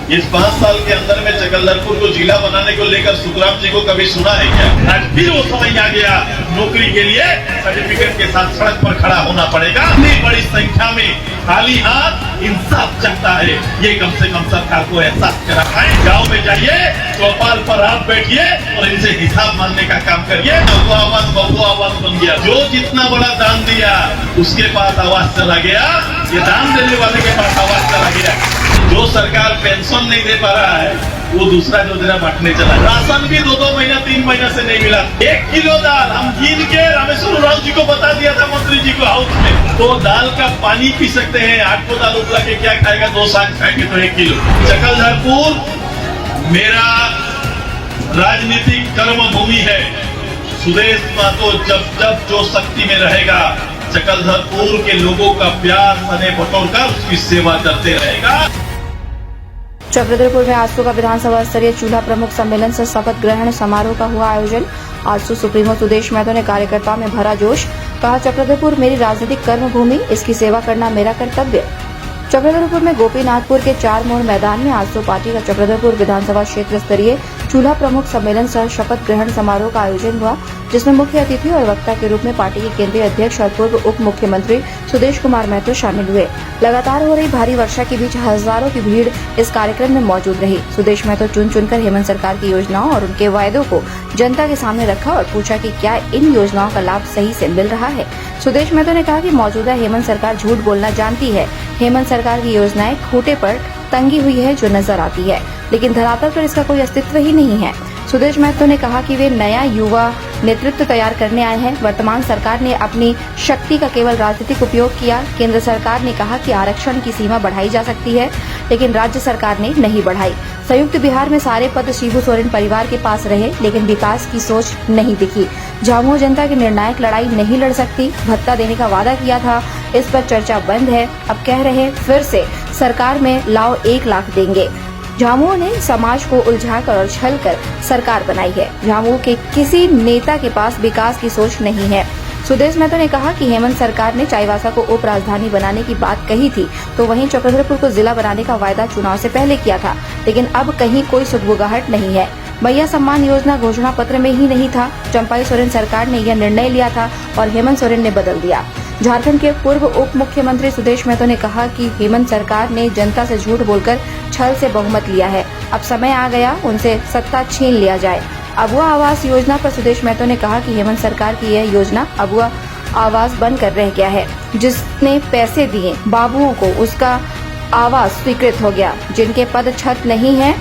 इस 5 साल के अंदर में चकलधरपुर को जिला बनाने को लेकर सुखराम जी को कभी सुना है क्या? आज फिर वो समय आ गया, नौकरी के लिए सर्टिफिकेट के साथ सड़क पर खड़ा होना पड़ेगा। इतनी बड़ी संख्या में खाली हाथ इंसाफ चाहता है, ये कम से कम सरकार को एहसास करा पाए। गाँव में जाइए, चौपाल पर आप बैठिए और इनसे हिसाब मानने का काम करिए। बहुआ आवाज बन गया, जो जितना बड़ा दान दिया उसके पास आवाज चला गया, ये दान देने वाले के पास आवाज चला गया। जो सरकार पेंशन नहीं दे पा रहा है वो दूसरा योजना बांटने चला। राशन भी 2-2 महीना 3 महीना से नहीं मिला। 1 किलो दाल हम गिन के रामेश्वर उरांव जी को बता दिया था, मंत्री जी को हाउस में। तो दाल का पानी पी सकते हैं, 8 को दाल उपला के क्या खाएगा, 2 साग खाएंगे तो 1 किलो। चकलधरपुर मेरा राजनीतिक कर्म भूमि है। सुदेश महतो जब जो शक्ति में रहेगा, चकलधरपुर के लोगों का प्यार सने बटोरकर उसकी सेवा करते रहेगा। चक्रधरपुर में आजसू का विधानसभा स्तरीय चूल्हा प्रमुख सम्मेलन से शपथ ग्रहण समारोह का हुआ आयोजन। आजसू सुप्रीमो सुदेश महतो ने कार्यकर्ताओं में भरा जोश, कहा चक्रधरपुर मेरी राजनीतिक कर्म भूमि, इसकी सेवा करना मेरा कर्तव्य। चक्रधरपुर में गोपीनाथपुर के 4 मोड़ मैदान में आजसू पार्टी का चक्रधरपुर विधानसभा क्षेत्र स्तरीय चूल्हा प्रमुख सम्मेलन सह शपथ ग्रहण समारोह का आयोजन हुआ, जिसमें मुख्य अतिथि और वक्ता के रूप में पार्टी के केंद्रीय अध्यक्ष और पूर्व उप मुख्यमंत्री सुदेश कुमार महतो शामिल हुए। लगातार हो रही भारी वर्षा के बीच हजारों की भीड़ इस कार्यक्रम में मौजूद रही। सुदेश महतो चुन चुनकर हेमंत सरकार की योजनाओं और उनके वायदों को जनता के सामने रखा और पूछा कि क्या इन योजनाओं का लाभ सही से मिल रहा है। सुदेश महतो ने कहा कि मौजूदा हेमंत सरकार झूठ बोलना जानती है। हेमंत सरकार की योजनाएं खूंटे पर तंगी हुई है जो नजर आती है, लेकिन धरातल पर इसका कोई अस्तित्व ही नहीं है। सुदेश महतो ने कहा कि वे नया युवा नेतृत्व तैयार करने आए हैं। वर्तमान सरकार ने अपनी शक्ति का केवल राजनीतिक उपयोग किया। केंद्र सरकार ने कहा कि आरक्षण की सीमा बढ़ाई जा सकती है, लेकिन राज्य सरकार ने नहीं बढ़ाई। संयुक्त बिहार में सारे पद शिबू सोरेन परिवार के पास रहे, लेकिन विकास की सोच नहीं दिखी। झामुमो जनता की निर्णायक लड़ाई नहीं लड़ सकती। भत्ता देने का वादा किया था, इस पर चर्चा बंद है। अब कह रहे फिर से सरकार में लाओ 1 लाख देंगे। झामुमो ने समाज को उलझाकर और छलकर सरकार बनाई है। झामुमो के किसी नेता के पास विकास की सोच नहीं है। सुदेश महतो ने कहा कि हेमंत सरकार ने चाईबासा को उप राजधानी बनाने की बात कही थी, तो वहीं चक्रधरपुर को जिला बनाने का वायदा चुनाव से पहले किया था, लेकिन अब कहीं कोई सुगबुगाहट नहीं है। भैया सम्मान योजना घोषणा पत्र में ही नहीं था। चंपाई सोरेन सरकार ने यह निर्णय लिया था और हेमंत सोरेन ने बदल दिया। झारखंड के पूर्व उप मुख्यमंत्री सुदेश महतो ने कहा कि हेमंत सरकार ने जनता से झूठ बोलकर छल से बहुमत लिया है। अब समय आ गया उनसे सत्ता छीन लिया जाए। अबुआ आवास योजना पर सुदेश महतो ने कहा कि हेमंत सरकार की यह योजना अबुआ आवास बनकर रह गया है। जिसने पैसे दिए बाबुओं को, उसका आवास स्वीकृत हो गया। जिनके पद छत नहीं है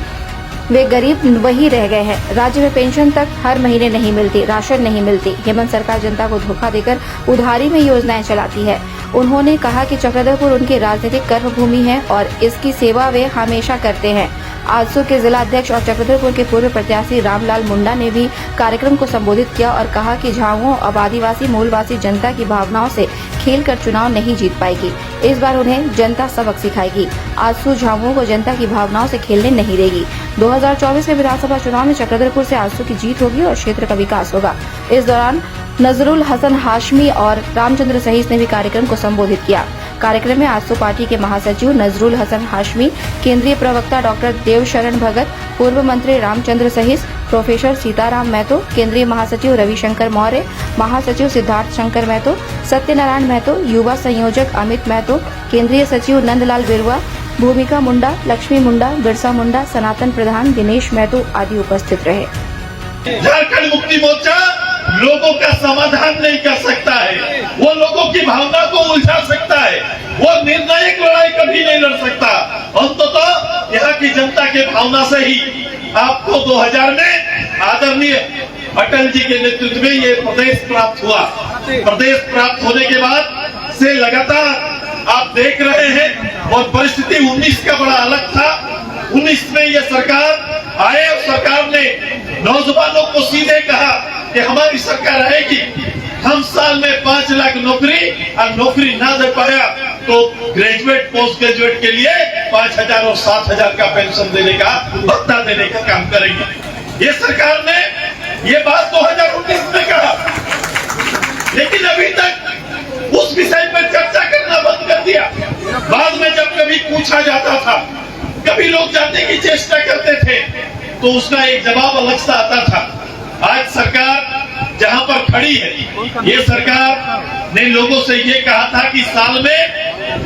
वे गरीब वही रह गए हैं। राज्य में पेंशन तक हर महीने नहीं मिलती, राशन नहीं मिलती। हेमंत सरकार जनता को धोखा देकर उधारी में योजनाएं चलाती है। उन्होंने कहा कि चक्रधरपुर उनकी राजनीतिक कर्म भूमि है और इसकी सेवा वे हमेशा करते हैं। आजसू के जिला अध्यक्ष और चक्रधरपुर के पूर्व प्रत्याशी रामलाल मुंडा ने भी कार्यक्रम को संबोधित किया और कहा कि झामुमो अब आदिवासी मूलवासी जनता की भावनाओं से खेलकर चुनाव नहीं जीत पाएगी। इस बार उन्हें जनता सबक सिखाएगी। आजसू झामुमो को जनता की भावनाओं से खेलने नहीं देगी। 2024 में विधानसभा चुनाव में चक्रधरपुर से आजसू की जीत होगी और क्षेत्र का विकास होगा। इस दौरान नजरुल हसन हाशमी और रामचंद्र सहीस ने भी कार्यक्रम को संबोधित किया। कार्यक्रम में आजसू पार्टी के महासचिव नजरुल हसन हाशमी, केंद्रीय प्रवक्ता डॉक्टर देवशरण भगत, पूर्व मंत्री रामचंद्र सहीस, प्रोफेसर सीताराम महतो, केंद्रीय महासचिव रविशंकर मौर्य, महासचिव सिद्धार्थ शंकर महतो, सत्यनारायण महतो, युवा संयोजक अमित महतो, केंद्रीय सचिव नंदलाल बिरुआ, भूमिका मुंडा, लक्ष्मी मुंडा, बिरसा मुंडा, सनातन प्रधान, दिनेश महतो आदि उपस्थित रहे। झारखंड मुक्ति मोर्चा लोगों का समाधान नहीं कर सकता है, वो लोगों की भावना को उलझा सकता है, वो निर्णायक लड़ाई कभी नहीं लड़ सकता। अंततः यहाँ की जनता के भावना से ही आपको 2000 में आदरणीय अटल जी के नेतृत्व में ये प्रदेश प्राप्त हुआ। प्रदेश प्राप्त होने के बाद से लगातार आप देख रहे हैं और परिस्थिति 19 का बड़ा अलग था। 19 में ये सरकार आए और सरकार ने नौजवानों को सीधे कहा कि हमारी सरकार आएगी, हम साल में 5 लाख नौकरी और नौकरी ना दे पाया तो ग्रेजुएट पोस्ट ग्रेजुएट के लिए 5,000 और 7,000 का पेंशन देने का, भत्ता देने का काम करेंगे। ये सरकार ने ये बात 2019 में कहा, लेकिन अभी तक उस विषय पर चर्चा करना बंद कर दिया। बाद में जब कभी पूछा जाता था कभी लोग जानने की चेष्टा करते थे तो उसका एक जवाब अलग सा आता था। आज सरकार जहां पर खड़ी है, ये सरकार ने लोगों से ये कहा था कि साल में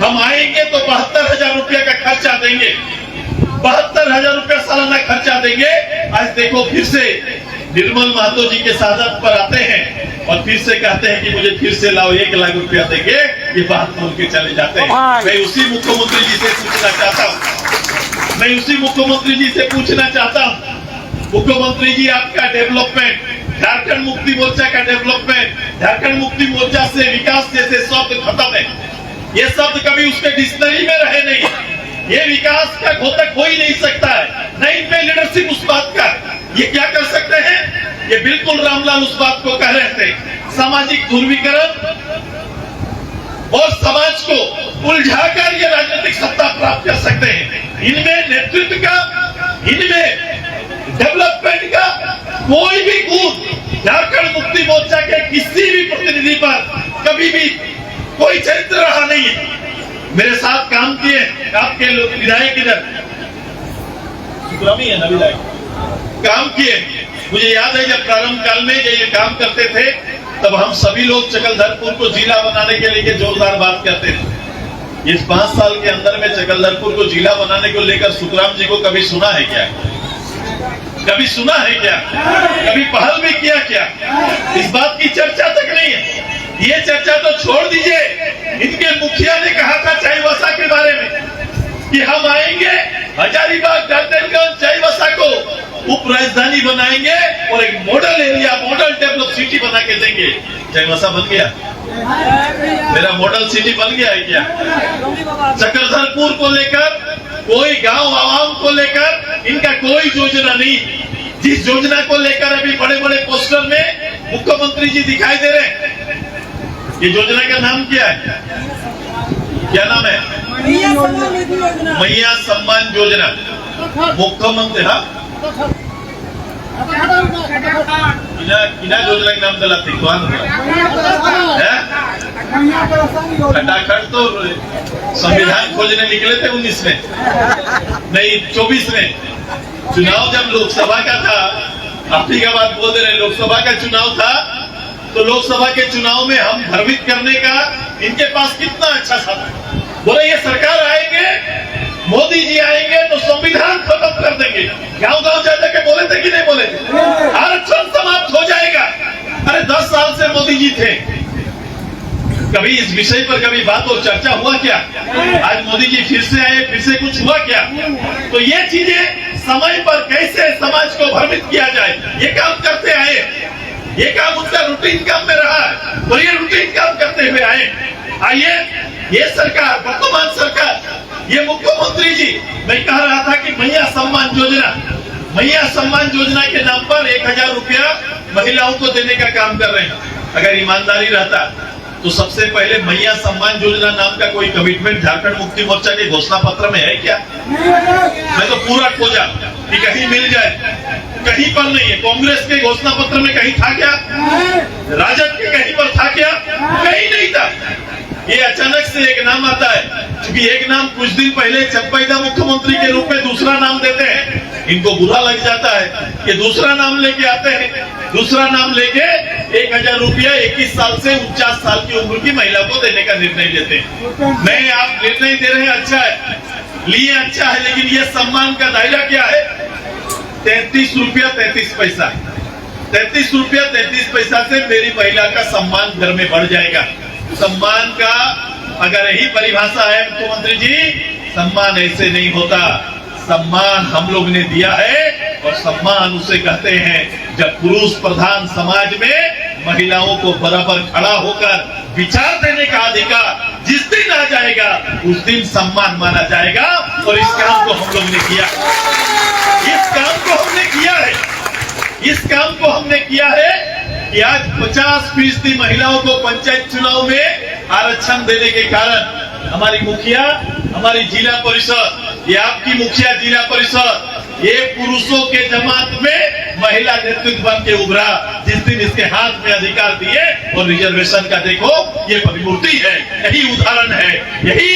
हम आएंगे तो 72,000 रुपया का खर्चा देंगे, 72,000 रुपया सालाना खर्चा देंगे। आज देखो फिर से निर्मल महतो जी के सादत पर आते हैं और फिर से कहते हैं कि मुझे फिर से लाओ, 1 लाख रुपया देंगे, ये बात बोल के चले जाते हैं। मैं उसी मुख्यमंत्री जी से पूछना चाहता हूँ, मैं उसी मुख्यमंत्री जी से पूछना चाहता हूँ, मुख्यमंत्री जी आपका डेवलपमेंट, झारखंड मुक्ति मोर्चा का डेवलपमेंट, झारखंड मुक्ति मोर्चा से विकास जैसे शब्द खत्म है, ये शब्द कभी उसके डिक्शनरी में रहे नहीं। ये विकास का घोतक हो ही नहीं सकता है, न इनमें लीडरशिप उस बात का। ये क्या कर सकते हैं? ये बिल्कुल रामलाल उस बात को कह रहे थे, सामाजिक ध्रुवीकरण और समाज को उलझाकर ये राजनीतिक सत्ता प्राप्त कर सकते हैं। इनमें नेतृत्व का, इनमें डेवलपमेंट का कोई भी गुण झारखंड मुक्ति मोर्चा के किसी भी प्रतिनिधि पर कभी भी कोई चरित्र रहा नहीं है। मेरे साथ काम किए आपके लोग, विधायक इधर है ना, विधायक काम किए। मुझे याद है जब प्रारंभ काल में ये काम करते थे तब हम सभी लोग चकलधरपुर को जिला बनाने के लिए जोरदार बात करते थे। इस 5 साल के अंदर में चकलधरपुर को जिला बनाने को लेकर सुखराम जी को कभी सुना है क्या? कभी सुना है क्या? कभी पहल भी किया क्या? इस बात की चर्चा तक नहीं है। ये चर्चा तो छोड़ दीजिए, इनके मुखिया ने कहा था चाईबासा के बारे में कि हम आएंगे, हजारीबाग, डाल्टनगंज, चाईबासा को उप राजधानी बनाएंगे और एक model area, model develop city बना के देंगे। चाईबासा बन गया, मेरा मॉडल सिटी बन गया है क्या? चकलधरपुर को लेकर, कोई गांव आवाम को लेकर इनका कोई योजना नहीं। जिस योजना को लेकर अभी बड़े बड़े पोस्टर में मुख्यमंत्री जी दिखाई दे रहे हैं, ये योजना का नाम क्या है? क्या नाम है? मैया सम्मान योजना। मुख्यमंत्री किना योजना के नाम दिलाते खटाखट तो संविधान खोजने निकले थे 19 में, नहीं 24 में। चुनाव जब लोकसभा का था, आप ही का बात बोल दे रहे, लोकसभा का चुनाव था तो लोकसभा के चुनाव में हम भ्रमित करने का इनके पास कितना अच्छा साधन। बोले ये सरकार आएंगे, मोदी जी आएंगे तो संविधान खत्म कर देंगे। गांव गांव जा जाके बोले थे कि नहीं बोले थे? आरक्षण समाप्त हो जाएगा। अरे 10 साल से मोदी जी थे, कभी इस विषय पर कभी बात और चर्चा हुआ क्या? आज मोदी जी फिर से आए, फिर से कुछ हुआ क्या? तो ये चीजें समय पर कैसे समाज को भ्रमित किया जाए, ये काम करते आए। ये काम उनका रूटीन काम में रहा है और ये रूटीन काम करते हुए आए। आइए, ये सरकार, वर्तमान सरकार, ये मुख्यमंत्री जी, मैं कह रहा था कि मैया सम्मान योजना, मैया सम्मान योजना के नाम पर 1,000 रुपया महिलाओं को देने का काम कर रहे हैं। अगर ईमानदारी रहता तो सबसे पहले मैया सम्मान योजना नाम का कोई कमिटमेंट झारखंड मुक्ति मोर्चा के घोषणा पत्र में है क्या? मैं तो पूरा खोजा कि कहीं मिल जाए, कहीं पर नहीं है। कांग्रेस के घोषणा पत्र में कहीं था क्या? राजद के कहीं पर था क्या? कहीं नहीं था। ये अचानक से एक नाम आता है, क्योंकि एक नाम कुछ दिन पहले चंपैदा मुख्यमंत्री के रूप में दूसरा नाम देते हैं, इनको बुरा लग जाता है कि दूसरा नाम लेके आते हैं। दूसरा नाम लेके 1,000 रुपया 21 साल से 49 साल की उम्र की महिला को देने का निर्णय लेते हैं। नहीं, आप निर्णय दे रहे हैं, अच्छा है, लिए अच्छा है, लेकिन ये सम्मान का दायरा क्या है? 33 रुपया 33 पैसा। 33 रुपया 33 पैसा से मेरी महिला का सम्मान घर में बढ़ जाएगा। सम्मान का अगर यही परिभाषा है मुख्यमंत्री जी, सम्मान ऐसे नहीं होता। सम्मान हम लोग ने दिया है और सम्मान उसे कहते हैं जब पुरुष प्रधान समाज में महिलाओं को बराबर खड़ा होकर विचार देने का अधिकार जिस दिन आ जाएगा उस दिन सम्मान माना जाएगा। और इस काम को हम लोग ने किया, इस काम को हमने किया है, इस काम को हमने किया है कि आज 50% महिलाओं को पंचायत चुनाव में आरक्षण देने के कारण हमारी मुखिया, हमारी जिला परिषद, ये आपकी मुखिया जिला परिषद, ये पुरुषों के जमात में महिला नेतृत्व बन के उभरा। जिस दिन इसके हाथ में अधिकार दिए और रिजर्वेशन का देखो ये प्रतिमूर्ति है, यही उदाहरण है, यही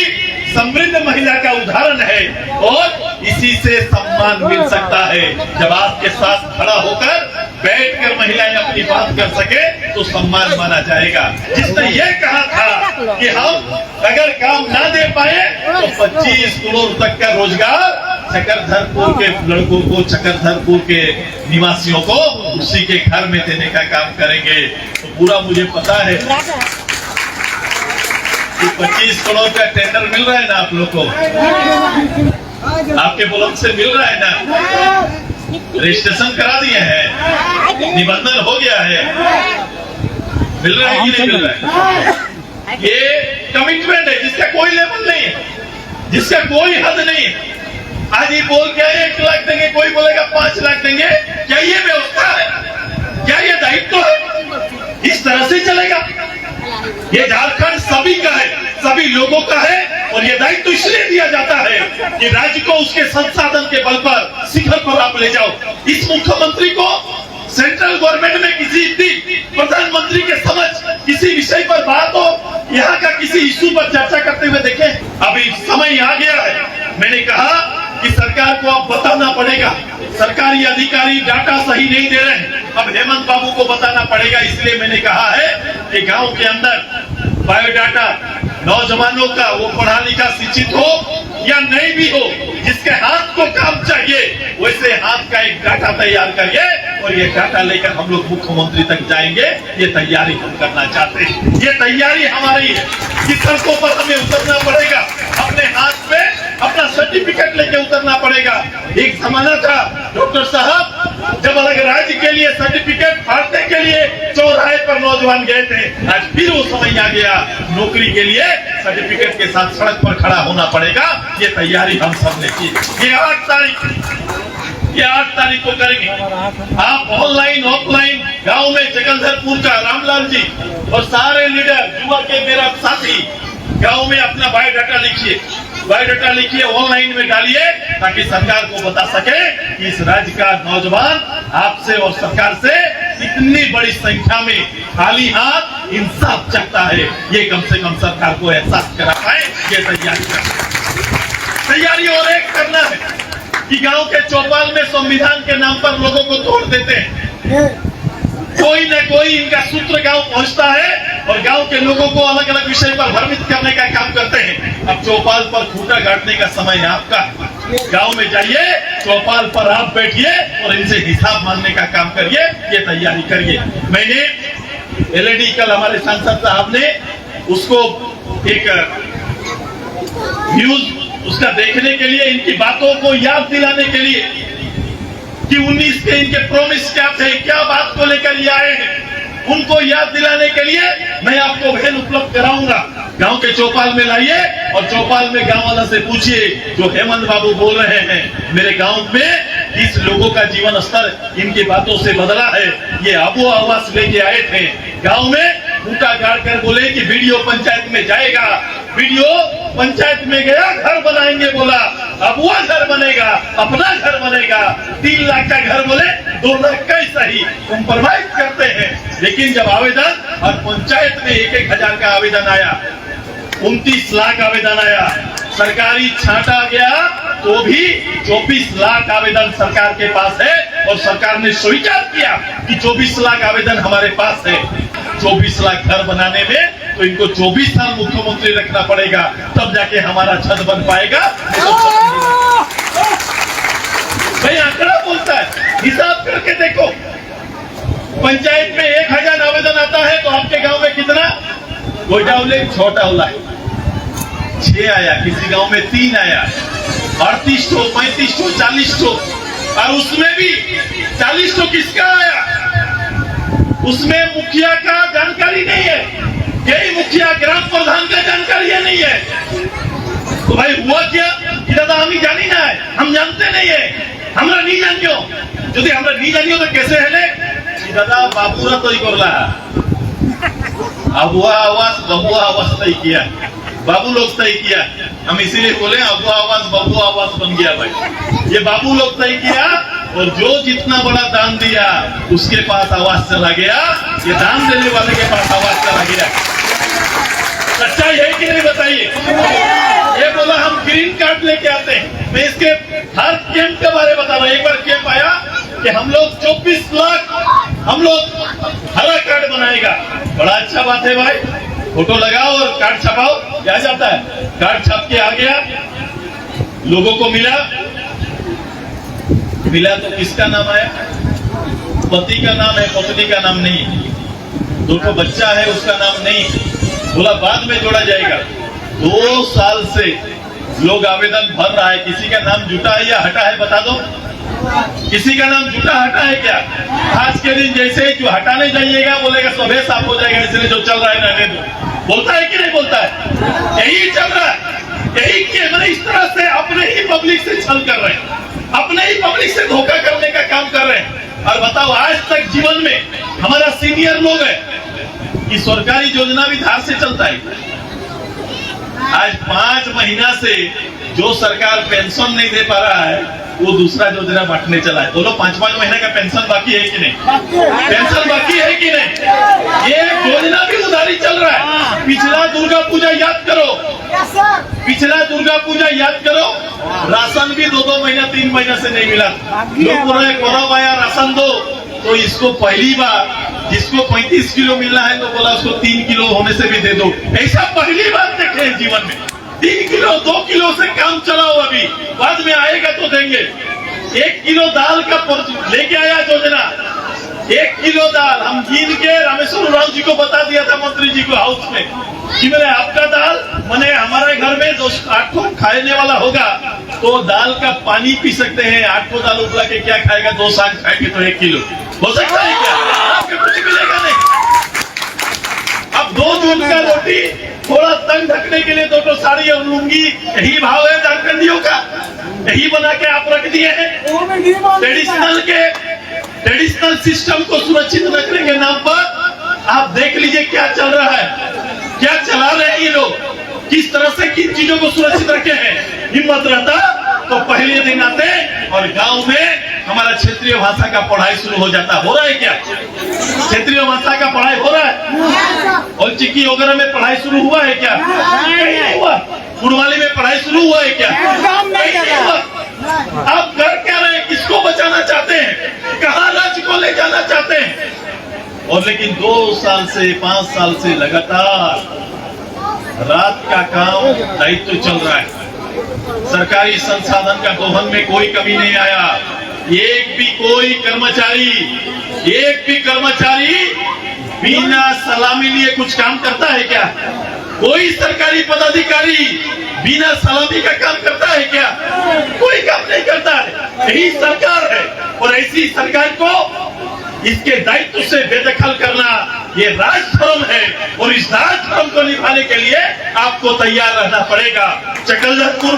समृद्ध महिला का उदाहरण है और इसी से सम्मान मिल सकता है। जब आपके साथ खड़ा होकर बैठकर महिलाएं अपनी बात कर सके तो सम्मान माना जाएगा। जिसने ये कहा था कि हम अगर काम ना दे पाए तो 25 करोड़ तक का रोजगार चक्रधरपुर के लड़कों को, चक्रधरपुर के निवासियों को उसी के घर में देने का काम करेंगे। तो पूरा मुझे पता है कि 25 करोड़ का टेंडर मिल रहा है ना आप लोग को, आपके ब्लॉक से मिल रहा है ना, रजिस्ट्रेशन करा दिए हैं, निबंधन हो गया है, मिल रहा है कि नहीं मिल रहा है? ये कमिटमेंट है जिसका कोई लेवल नहीं है, जिसका कोई हद नहीं है। आज ये बोल के 1 लाख देंगे, कोई बोलेगा 5 लाख देंगे। क्या ये व्यवस्था है? क्या ये दायित्व है? इस तरह से चलेगा? ये झारखंड सभी का है, सभी लोगों का है और ये दायित्व इसलिए दिया जाता है कि राज्य को उसके संसाधन के बल पर शिखर पर आप ले जाओ। इस मुख्यमंत्री को सेंट्रल गवर्नमेंट में किसी दिन प्रधानमंत्री के समझ किसी विषय पर बात हो, यहाँ का किसी इश्यू पर चर्चा करते हुए देखें। अभी समय आ गया है, मैंने कहा कि सरकार को अब बताना पड़ेगा, सरकारी अधिकारी डाटा सही नहीं दे रहे हैं, अब हेमंत बाबू को बताना पड़ेगा। इसलिए मैंने कहा है कि गांव के अंदर बायोडाटा नौजवानों का, वो पढ़ा लिखा शिक्षित हो या नहीं भी हो, जिसके हाथ को काम चाहिए वैसे हाथ का एक डाटा तैयार करिए और ये डाटा लेकर हम लोग मुख्यमंत्री तक जाएंगे। ये तैयारी हम करना चाहते हैं, ये तैयारी हमारी है कि सड़कों पर हमें उतरना पड़ेगा, अपने हाथ पे अपना सर्टिफिकेट लेके उतरना पड़ेगा। एक जमाना था डॉक्टर साहब, जब अलग राज्य के लिए सर्टिफिकेट फाड़ने के लिए चौराहे पर नौजवान गए थे। आज फिर वो समय आ गया, नौकरी के लिए सर्टिफिकेट के साथ सड़क पर खड़ा होना पड़ेगा। ये तैयारी हम सब ने की। ये 8 तारीख को करेंगे। आप ऑनलाइन ऑफलाइन गांव में जगलधरपुर का रामलाल जी और सारे लीडर, युवा के मेरा साथी गांव में अपना बायोडाटा लिखिए, बायोडाटा लिखिए, ऑनलाइन में डालिए ताकि सरकार को बता सके कि इस राज्य का नौजवान आपसे और सरकार से इतनी बड़ी संख्या में खाली हाथ इंसाफ चाहता है। ये कम से कम सरकार को एहसास करा पाए। ये तैयारी और एक करना है कि गांव के चौपाल में संविधान के नाम पर लोगों को तोड़ देते हैं। कोई न कोई इनका सूत्र गांव पहुंचता है और गांव के लोगों को अलग अलग विषय पर भ्रमित करने का काम करते हैं। अब चौपाल पर खूंटा गाड़ने का समय आपका, गांव में जाइए, चौपाल पर आप बैठिए और इनसे हिसाब मांगने का काम करिए। ये तैयारी करिए। मैंने एलईडी कल हमारे सांसद साहब ने उसको एक न्यूज उसका देखने के लिए, इनकी बातों को याद दिलाने के लिए कि 19 के इनके प्रॉमिस क्या थे, क्या बात को लेकर ये आए हैं, उनको याद दिलाने के लिए मैं आपको वैन उपलब्ध कराऊंगा। गांव के चौपाल में लाइए और चौपाल में गांव वाला से पूछिए जो हेमंत बाबू बोल रहे हैं मेरे गांव में किस लोगों का जीवन स्तर इनकी बातों से बदला है। ये आबो आवास लेके आए थे गांव में, खूंटा गाड़ कर बोले कि वीडियो पंचायत में जाएगा। वीडियो पंचायत में गया, घर बनाएंगे बोला, अब वो घर बनेगा, अपना घर बनेगा। 3 लाख का घर बोले, 2 लाख का ही सही कॉम्प्रोमाइज करते हैं। लेकिन जब आवेदन और पंचायत में 1-1 हजार का आवेदन आया, 29 लाख आवेदन आया, सरकारी छांटा गया तो भी 24 लाख आवेदन सरकार के पास है और सरकार ने स्वीकार किया कि 24 लाख आवेदन हमारे पास है। 24 लाख घर बनाने में तो इनको 24 साल मुख्यमंत्री रखना पड़ेगा, तब जाके हमारा छत बन पाएगा। भाई आंकड़ा बोलता है, हिसाब करके देखो। पंचायत में 1000 आवेदन आता है तो आपके गांव में कितना? गोटा उल्लेख छोटा उला 6 आया, किसी गांव में 3 आया, 38 ठो, 35 ठो, 40 ठो, और उसमें भी 40 ठो किसका आया? उसमें मुखिया का जानकारी नहीं है, यही मुखिया ग्राम प्रधान का जानकारी है नहीं है। तो भाई हुआ क्या कि दादा हम जानी ना है, हम जानते नहीं है, हमरा नहीं जानियो। यदि हमरा नहीं जानियो तो कैसे है दादा बाबूरा तो ही करला अबुआ आवास बबुआ आवास तय किया, बाबू लोग तय किया। हम इसीलिए बोले अबुआ आवास बबुआ आवास बन गया भाई। ये बाबू लोग तय किया और जो जितना बड़ा दान दिया उसके पास आवाज चला गया, ये दान देने वाले के पास आवाज चला गया। सच्चाई है कि नहीं बताइए। ये बोला हम ग्रीन कार्ड लेके आते हैं। मैं इसके हर कैंप के बारे में बता रहा हूँ। एक बार कैंप आया कि हम लोग 24 लाख हम लोग हरा कार्ड बनाएगा। बड़ा अच्छा बात है भाई, फोटो लगाओ और कार्ड छपाओ। क्या जाता है, कार्ड छप के आ गया, लोगों को मिला तो किसका नाम आया? पति का नाम है, पत्नी का नाम नहीं। 2 बच्चा है, उसका नाम नहीं। बोला बाद में जोड़ा जाएगा। 2 साल से लोग आवेदन भर रहा है, किसी का नाम जुटा है या हटा है बता दो। किसी का नाम जुटा हटा है क्या? आज के दिन जैसे जो हटाने जाइएगा बोलेगा सबे साफ हो जाएगा, इसलिए जो चल रहा है रहने दो। बोलता है कि नहीं बोलता है? यही चल रहा है, यही के मैंने इस तरह से अपने ही पब्लिक से छल कर रहे हैं, अपने ही पब्लिक से धोखा करने का काम कर रहे हैं। और बताओ आज तक जीवन में हमारा सीनियर लोग है कि सरकारी योजना भी धार से चलता है। आज 5 महीना से जो सरकार पेंशन नहीं दे पा रहा है वो दूसरा योजना बांटने चला है। बोलो 5-5 महीने का पेंशन बाकी है कि नहीं? पेंशन बाकी है कि नहीं? ये योजना भी उधारी चल रहा है। पिछला दुर्गा पूजा याद करो, पिछला दुर्गा पूजा याद करो, राशन भी 2-2 महीना 3 महीना से नहीं मिला। लोग बोल रहे पर्व आया राशन दो, तो इसको पहली बार जिसको 35 किलो मिलना है तो बोला उसको 3 किलो होने से भी दे दो। ऐसा पहली बार देखे जीवन में। 3 किलो 2 किलो से काम चलाओ, अभी बाद में आएगा तो देंगे। 1 किलो दाल का लेके आया योजना, 1 किलो दाल हम गिन के रामेश्वर उरांव जी को बता दिया था, मंत्री जी को हाउस में, कि मेरे आपका दाल मैंने हमारे घर में 8 को खाने वाला होगा तो दाल का पानी पी सकते हैं। 8 को दाल उबला के क्या खाएगा, 2 साग खाएंगे तो 1 किलो हो सकता है क्या? आपके कुछ मिलेगा नहीं। अब 2 जून का रोटी थोड़ा तंग ढकने के लिए 2 साड़ी और लुंगी, यही भाव है झारखंडियों का, यही बना के आप रख दिए हैं। ट्रेडिशनल सिस्टम को सुरक्षित रखने के नाम पर आप देख लीजिए क्या चल रहा है, क्या चला रहे हैं ये लोग, किस तरह से किन चीजों को सुरक्षित रखे हैं। हिम्मत रहता तो पहले दिन आते और गांव में हमारा क्षेत्रीय भाषा का पढ़ाई शुरू हो जाता। हो रहा है क्या? क्षेत्रीय भाषा का पढ़ाई हो रहा है? और चिक्की वगैरह में पढ़ाई शुरू हुआ है क्या? नहीं हुआ। कुड़वाली में पढ़ाई शुरू हुआ है क्या? नहीं हुआ। आप कर क्या रहे हैं? किसको बचाना चाहते हैं? कहाँ राज्य को ले जाना चाहते हैं? और लेकिन 2 साल से 5 साल से लगातार रात का काम दायित्व चल रहा है। सरकारी संसाधन का दोहन में कोई कमी नहीं आया। एक भी कर्मचारी बिना सलामी लिए कुछ काम करता है क्या? कोई सरकारी पदाधिकारी बिना सलामी का काम करता है क्या? कोई काम नहीं करता है। यही सरकार है और ऐसी सरकार को इसके दायित्व से बेदखल करना ये राजधर्म है और इस राजधर्म को निभाने के लिए आपको तैयार रहना पड़ेगा। चकलधरपुर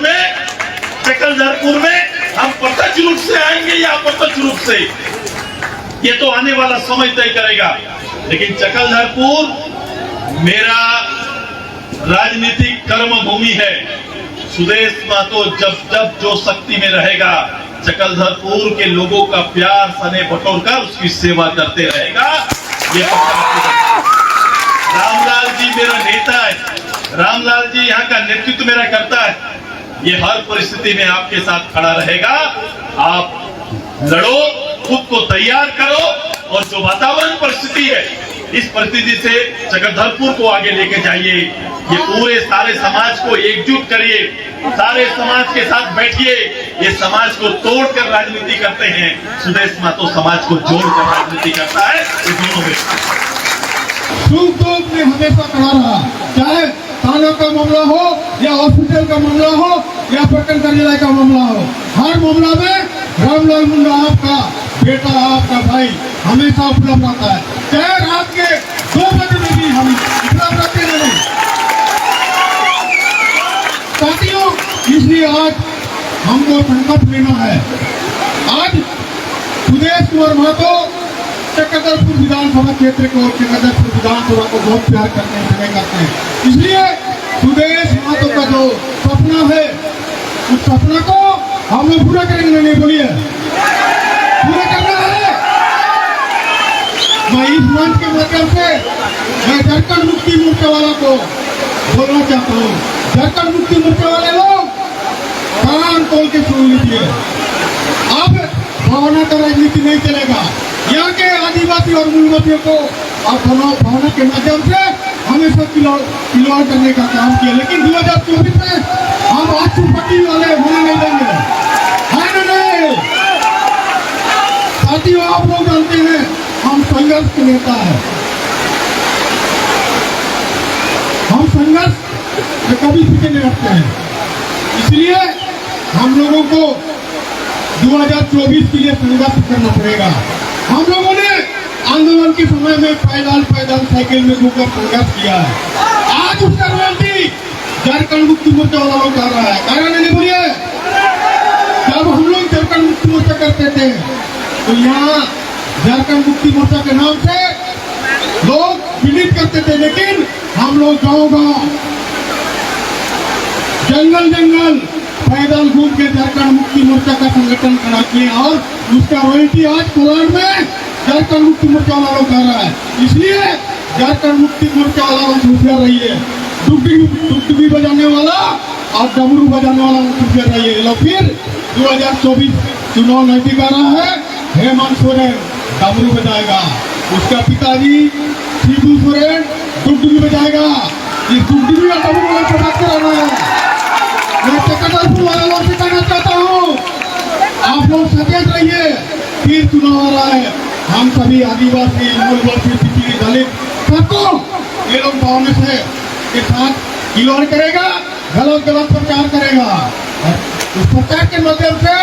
में हम प्रत्यक्ष रूप से आएंगे या अप्रत्यक्ष रूप से, ये तो आने वाला समय तय करेगा। लेकिन चकलधरपुर मेरा राजनीतिक कर्म भूमि है। सुदेश महतो जब जो शक्ति में रहेगा चकलधरपुर के लोगों का प्यार सने बटोर कर उसकी सेवा करते रहेगा। ये रामलाल जी मेरा नेता है, रामलाल जी यहाँ का नेतृत्व मेरा करता है। ये हर परिस्थिति में आपके साथ खड़ा रहेगा। आप लड़ो, खुद को तैयार करो और जो वातावरण परिस्थिति है इस परिस्थिति से चकलधरपुर को आगे लेके जाइए। ये पूरे सारे समाज को एकजुट करिए, सारे समाज के साथ बैठिए। ये समाज को तोड़कर राजनीति करते हैं, सुदेश महतो समाज को जोड़कर राजनीति करता है। ये दोनों में सुख में हमेशा खड़ा रहा, चाहे थानों का मामला हो या हॉस्पिटल का मामला हो या पटन कार्यालय का मामला हो, हर मामला में रामलाल मुंडा आपका बेटा, आपका भाई हमेशा उपलब्ध रहता है। चाहे रात के 2 बजे में भी हम उपलब्ध रहते हैं। साथियों, इसलिए आज हमको संकल्प लेना है। आज सुदेश कुमार महतो चकलधरपुर विधानसभा क्षेत्र को, चकलधरपुर विधानसभा को बहुत प्यार करते हैं। इसलिए सुदेश महतो का जो सपना है उस सपना को हम लोग पूरा करेंगे। नहीं बोलिए, पूरा करना है। मैं इस मंच के माध्यम से मैं झारखंड मुक्ति मोर्चा वाला को बोलना चाहता हूँ, झारखंड मुक्ति मोर्चा वाले लोग कान खोल के सुन लीजिए। अब भावना का राजनीति नहीं चलेगा। यहाँ के आदिवासी और मूलवासियों को आप भावना के माध्यम से हमेशा खिलवाड़ करने का काम किया, लेकिन 2024 में हम आंसू पट्टी वाले होने नहीं देंगे, है ना नहीं? साथियों, आप लोग जानते हैं हम संघर्ष के नेता है, हम संघर्ष में कभी पीछे नहीं हटते हैं। इसलिए हम लोगों को 2024 के लिए संघर्ष करना पड़ेगा। हम लोगों ने आंदोलन के समय में पैदल साइकिल में घूमकर संघर्ष किया है। आज उसका रॉयल्टी झारखंड मुक्ति मोर्चा वाला लोग कर रहा है। कारण नहीं बोलिए, जब हम लोग झारखंड मुक्ति मोर्चा करते थे तो यहाँ झारखंड मुक्ति मोर्चा के नाम से लोग विनित करते थे, लेकिन हम लोग गाँव जंगल पैदल घूम के झारखंड मुक्ति मोर्चा का संगठन खड़ा किए और उसका रॉयल्टी आज कोलार में झारखंड मुक्ति मोर्चा वाला लोग कर रहा है। इसलिए झारखंड मुक्ति मोर्चा वाला लोग होशियार रहिए, डुगडुगी बजाने वाला और डमरू बजाने वाला होशियार रहिए। लोग फिर 2024 चुनाव नजदीक आ रहा है, हेमंत सोरेन डमरू बजाएगा, उसका पिताजी शिबू सोरेन डुगडुगी बजाएगा। इस डुगडुगी और डमरू वाले को बात कराना है। मैं चक्रधरपुर वाले लोग से कहना चाहता हूँ, आप लोग सचेत रहिए, फिर चुनाव आ रहा है। हम सभी आदिवासी, मूलवासी, पिछड़ी, दलित सबको ये लोग भावना से के साथ खिलवाड़ करेगा, गलत प्रचार करेगा और उस प्रचार के माध्यम से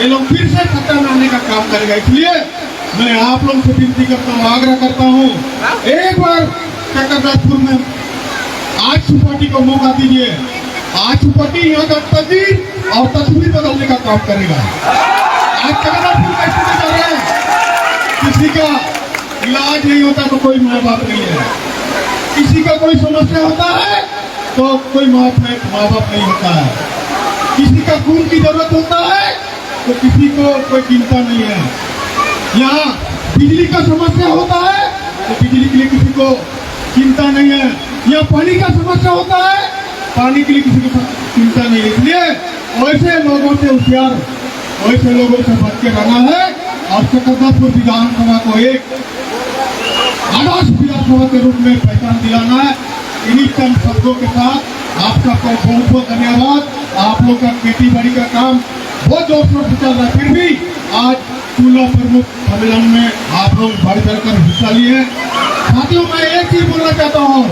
ये लोग फिर से सत्ता में आने का काम करेगा। इसलिए मैं आप लोग से विनती करता हूँ, आग्रह करता हूँ, एक बार चक्रधरपुर में आज सुपार्टी को मौका दीजिए। आज सुपार्टी यहाँ का तस्वीर बदलने का काम करेगा। आज चक्रधरपुर कैसे चल रहा है, किसी का इलाज नहीं होता तो कोई माँ बाप नहीं है, किसी का कोई समस्या होता है तो कोई माँ बाप नहीं होता है, किसी का खून की जरूरत होता है तो किसी को कोई चिंता नहीं है। यहाँ बिजली का समस्या होता है तो बिजली के लिए किसी को चिंता नहीं है। यहाँ पानी का समस्या होता है, पानी के लिए किसी को चिंता नहीं है। इसलिए वैसे लोगों से होशियार, वैसे लोगों से बच के रहना है और चक्रधरपुर विधानसभा को एक आदर्श विधानसभा के रूप में पहचान दिलाना है। इन्हीं चंद शब्दों के साथ आपका बहुत बहुत धन्यवाद। आप लोग का खेती बाड़ी का काम बहुत जोर शोर से चल रहा है, फिर भी आज चूल्हा प्रमुख सम्मेलन में आप लोग बढ़ चढ़कर हिस्सा लिए। साथियों, मैं एक चीज बोलना चाहता हूँ,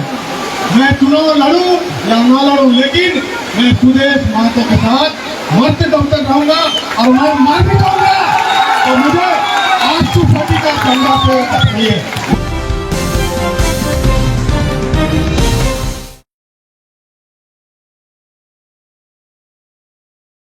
मैं चुनाव लड़ूं या ना लड़ूं, लेकिन मैं सुदेश महतो के साथ मरते दम तक रहूंगा और मैं मार भी जाऊंगा तो मुझे आज पार्टी का झंडा पे